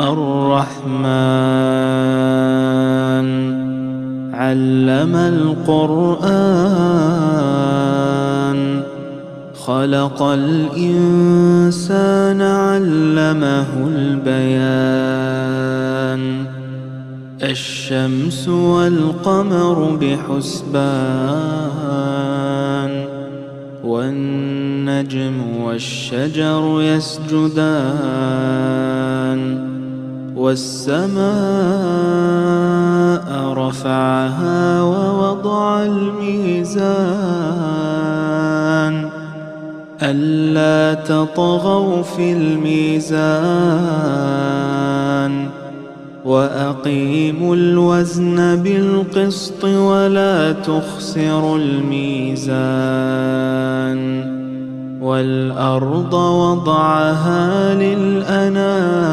الرحمن علم القرآن خلق الإنسان علمه البيان الشمس والقمر بحسبان والنجم والشجر يسجدان والسماء رفعها ووضع الميزان ألا تطغوا في الميزان وأقيموا الوزن بالقسط ولا تخسروا الميزان والأرض وضعها للأنام